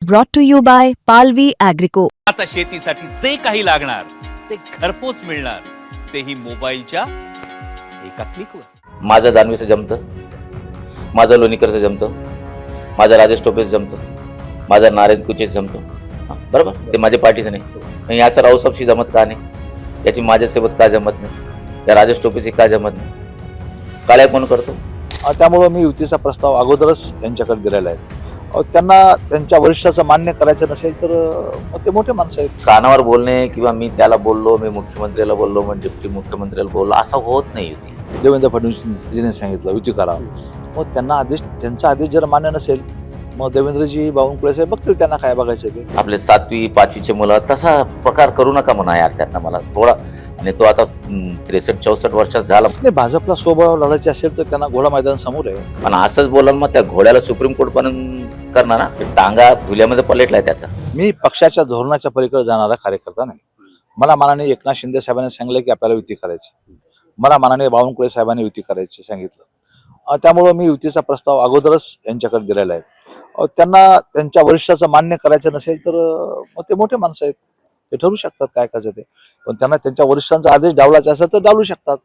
brought to you by Palvi Agrico. आता शेतीसाठी जे काही लागणार ते घरपोच मिळणार, तेही मोबाईलच्या एका क्लिकवर. माझं दानवेचं जमतं, माझं लोणीकरचं जमतं, माझं राजेश टोपेचं जमतं, माझं नारायण कुचेच जमतं. बरोबर, ते माझ्या पार्टीचं नाही. याचं रावसाहेबशी जमत का नाही, याची माझ्यासोबत का जमत नाही, या राजेश टोपेची का जमत नाही, काळ्या कोण करतो. त्यामुळे मी युतीचा प्रस्ताव अगोदरच यांच्याकडे दिलेला आहे. त्यांना त्यांच्या वरिष्ठाचं मान्य करायचं नसेल तर मग ते मोठे माणसं आहेत. कानावर बोलणे किंवा मी त्याला बोललो, मी मुख्यमंत्र्याला बोललो, म्हणजे डिप्टी मुख्यमंत्र्याला बोललो, असं होत नाही युती. देवेंद्र फडणवीसजीने सांगितलं युती करा, मग त्यांचा आदेश जर मान्य नसेल मग देवेंद्रजी बावनकुळे साहेब बघतील त्यांना काय बघायचं ते. आपले 7वी 5वीचे मुलं तसा प्रकार करू नका म्हणा यार, त्यांना मला थोडा. आणि तो आता 63-64 वर्षात झाला. नाही, भाजपला स्वबळ लढायचे असेल तर त्यांना घोडा मैदान समोर आहे. पण असंच बोला मग त्या घोड्याला सुप्रीम कोर्ट पर्यंत करणार ना, टांगा धुल्यामध्ये पलटलाय त्याचा. मी पक्षाच्या धोरणाच्या पलीकडे जाणारा कार्यकर्ता नाही. मला माननीय एकनाथ शिंदे साहेबांनी सांगितलं की आपल्याला युती करायची, मला माननीय बावनकुळे साहेबांनी युती करायची सांगितलं. त्यामुळं मी युतीचा प्रस्ताव अगोदरच यांच्याकडे दिलेला आहे. त्यांना त्यांच्या वरिष्ठाचं मान्य करायचं नसेल तर मग ते मोठे माणसं आहेत, ते ठरवू शकतात काय करायचं ते. पण त्यांना त्यांच्या वरिष्ठांचा आदेश डावलायचा असेल तर डावलू शकतात.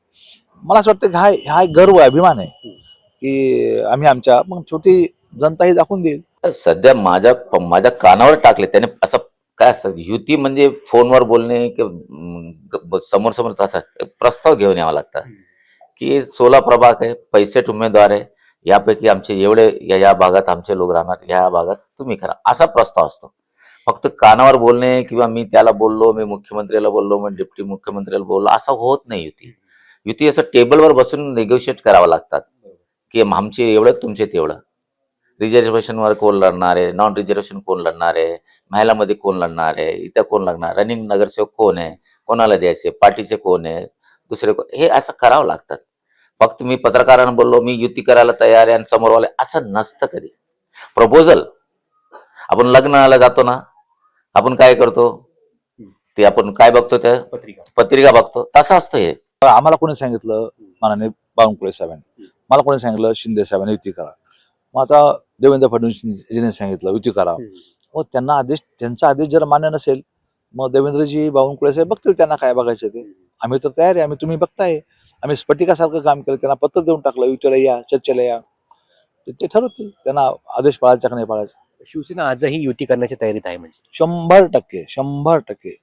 मला असं वाटतं की हा गर्व आहे, अभिमान आहे की आम्ही आमच्या, मग छोटी जनता ही दाखवून देईल. सध्या माझ्या कानावर टाकले त्याने. असं काय असतं युती म्हणजे फोनवर बोलणे किंवा समोर तसा प्रस्ताव घेऊन यावा लागतात की 16 प्रभाग आहे, 65 उमेदवार आहे, यापैकी आमचे एवढे या भागात आमचे लोक राहणार, या भागात तुम्ही करा, असा प्रस्ताव असतो. फक्त कानावर बोलणे किंवा मी त्याला बोललो, मी मुख्यमंत्र्याला बोललो, म्हणजे डिप्टी मुख्यमंत्र्याला बोललो, असं होत नाही युती असं टेबलवर बसून नेगोशिएट करावं लागतात की आमचे एवढं तुमचे तेवढं. रिझर्वेशनवर कोण लढणार आहे, नॉन रिझर्वेशन कोण लढणार आहे, महिलामध्ये कोण लढणार आहे, इथं कोण लढणार, रनिंग नगरसेवक कोण आहे, कोणाला द्यायचे, पार्टीचे कोण आहे, दुसरे कोण, हे असं करावं लागतात. फक्त मी पत्रकारांना बोललो मी युती करायला तयार आहे आणि समोरवाले, असं नसतं कधी. प्रपोजल आपण लग्नाला जातो ना, आपण काय करतो ते आपण काय बघतो, त्या पत्रिका बघतो, तसं असतं हे. आम्हाला कोणी सांगितलं, माननीय बावनकुळे साहेबांनी, मला कोणी सांगितलं शिंदे साहेबांनी युती करा. मग आता देवेंद्र फडणवीसजीने सांगितलं युती करा, मग त्यांचा आदेश जर मान्य नसेल मग देवेंद्रजी बावनकुळे साहेब बघतील त्यांना काय बघायचं ते. आम्ही तर तयार आहे, तुम्ही बघताय, आम्ही स्फटिकासारखं काम केलं, त्यांना पत्र देऊन टाकलं युतीला या, चर्चेला या, ते ठरवतील त्यांना आदेश पाळायचा का नाही पाळायचा. शिवसेना आजही युती करण्याची तयारीत आहे, म्हणजे 100%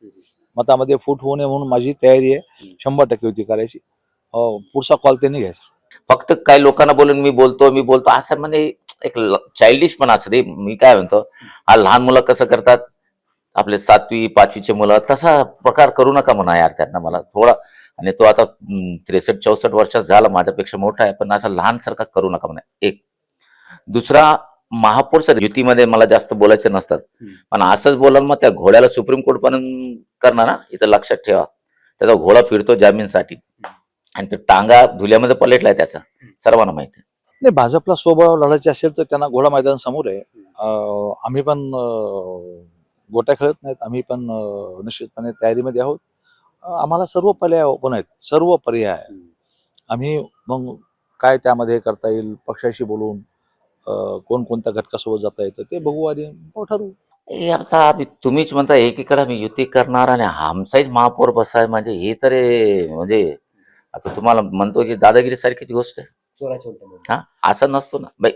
मतामध्ये फूट होऊ नये म्हणून माझी तयारी आहे. 100% युती करायची. पुढचा कॉल त्यांनी घ्यायचा. फक्त काही लोकांना बोलून मी बोलतो असं म्हणजे एक चाइल्डिश पण असं ते. मी काय म्हणतो, हा लहान मुलं कसं करतात, आपले 7वी 5वीचे मुलं, तसा प्रकार करू नका म्हणा यार, त्यांना मला थोडा. आणि तो आता 63-64 वर्षात झाला, माझ्यापेक्षा मोठा आहे, पण असं लहानसारखा करू नका म्हणा. एक दुसरा, महापौर सर युतीमध्ये मला जास्त बोलायचे नसतात, पण असंच बोला मग त्या घोड्याला सुप्रीम कोर्ट पर्यंत करणार ना, इथं लक्षात ठेवा. त्याचा घोडा फिरतो जामीनसाठी आणि तो टांगा धुल्यामध्ये पलटलाय त्याचा, सर्वांना माहिती आहे. नाही, भाजपला स्वबळ लढायचे असेल तर त्यांना घोडा मैदान समोर आहे. आम्ही पण गोट्या खेळत नाहीत, आम्ही पण निश्चितपणे तयारीमध्ये आहोत. आम्हाला सर्व पर्याय ओपन आहेत, सर्व पर्याय. आम्ही मग काय त्यामध्ये करता येईल, पक्षाशी बोलून कोणत्या घटकासोबत जाता येतं ते बघू आणि ठरवू. आता तुम्हीच म्हणता एकीकडे मी युती करणार आणि आमचाच महापौर बसाय, म्हणजे हे तर म्हणजे आता तुम्हाला म्हणतो की दादागिरी सारखीच गोष्ट आहे. हा, असं नसतो ना बाई.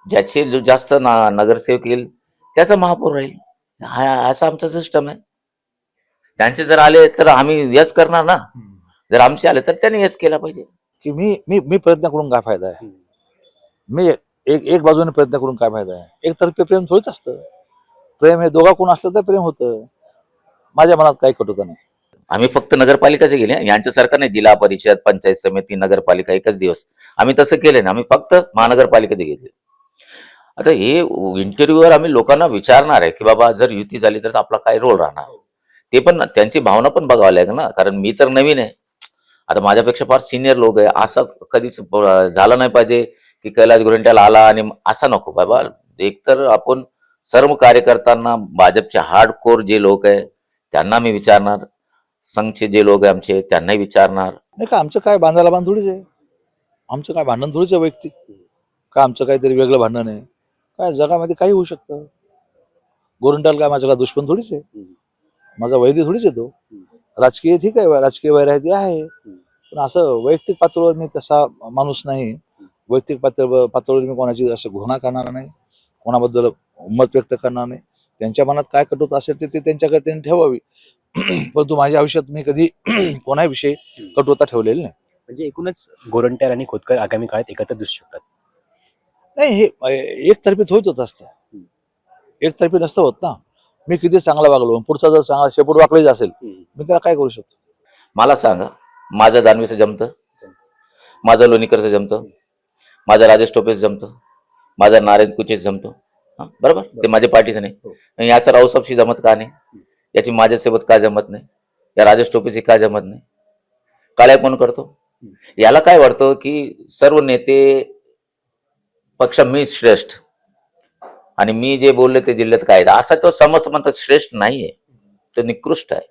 ज्याचे जो जास्त नगरसेवक येईल त्याचा महापौर राहील, असं आमचं सिस्टम आहे. त्यांचे जर आले तर आम्ही यस करणार ना, जर आमचे आले तर त्यांनी यस केला पाहिजे. की मी प्रयत्न करून काय फायदा आहे, मी एक बाजूने प्रयत्न करून काय फायदा आहे. एकतर्फे प्रेम थोडीच असतं. प्रेम हे दोघा कोण असलं तर प्रेम होतं. माझ्या मनात काही कटुता नाही. आम्ही फक्त नगरपालिकाचे गेले, यांच्या सरकारने जिल्हा परिषद, पंचायत समिती, नगरपालिका एकच दिवस आम्ही तसं केलं ना. आम्ही फक्त महानगरपालिकेचे घेतले. आता हे इंटरव्ह्यूवर आम्ही लोकांना विचारणार आहे की बाबा जर युती झाली तर आपला काय रोल राहणार, ते पण त्यांची भावना पण बघावं लागेल ना, कारण मी तर नवीन आहे. आता माझ्यापेक्षा फार सिनियर लोक आहे. असं कधीच झालं नाही पाहिजे की कैलास गोरंट्याला आला आणि असं नको बाबा. एकतर आपण सर्व कार्यकर्त्यांना, भाजपचे हार्डकोर जे लोक आहे त्यांना मी विचारणार, संघचे जे लोक आहे आमचे त्यांनाही विचारणार. नाही का आमचं काय बांधायला बांधथोडीच आहे, आमचं काय भांडण थोडीच आहे वैयक्तिक, का आमचं काहीतरी वेगळं भांडण आहे. काय जगामध्ये काही होऊ शकतं. गोरंट्याल काय माझ्याला दुश्मन थोडीच आहे, माझा वैद्य थोडीच आहे तो. राजकीय ठीक आहे, राजकीय वैरायती आहे, पण असं वैयक्तिक पातळीवर मी तसा माणूस नाही. वैयक्तिक पातळीवर मी कोणाची असं घृणा करणार नाही, कोणाबद्दल मत व्यक्त करणार नाही. त्यांच्या मनात काय कटुता असेल ते त्यांच्याकडे त्यांनी ठेवावी. परंतु माझ्या आयुष्यात मी कधी कोणाविषयी कटुता ठेवलेली नाही. म्हणजे एकूणच गोरंट्याल आणि खोतकर आगामी काळात एकत्र दिसू शकतात. नाही, हे एकतर्फीच होत असतं, एकतर्फी नसतं होत ना. मी किती चांगला वागलो, पुढचा जर चांगला शेपूट वाकलेच असेल, मी त्याला काय करू शकतो? मला सांगा, माझं दानवेचं जमतं, माझं लोणीकरचं जमतं, माझं राजेश टोपेचं जमतं, माझं नारायण कुचेच जमतो. हा, बरोबर, ते माझ्या पार्टीचं नाही. आणि याचं रावसाहेबशी जमत का नाही, याची माझ्यासोबत का जमत नाही, या राजेश टोपेची का जमत नाही, काळ्या कोण करतो? याला काय वाटतं की सर्व नेते पक्ष मी श्रेष्ठ आणि मी जे बोलले ते जिल्ह्यात काय, असा तो समज म्हणतात श्रेष्ठ नाहीये, तो निकृष्ट आहे.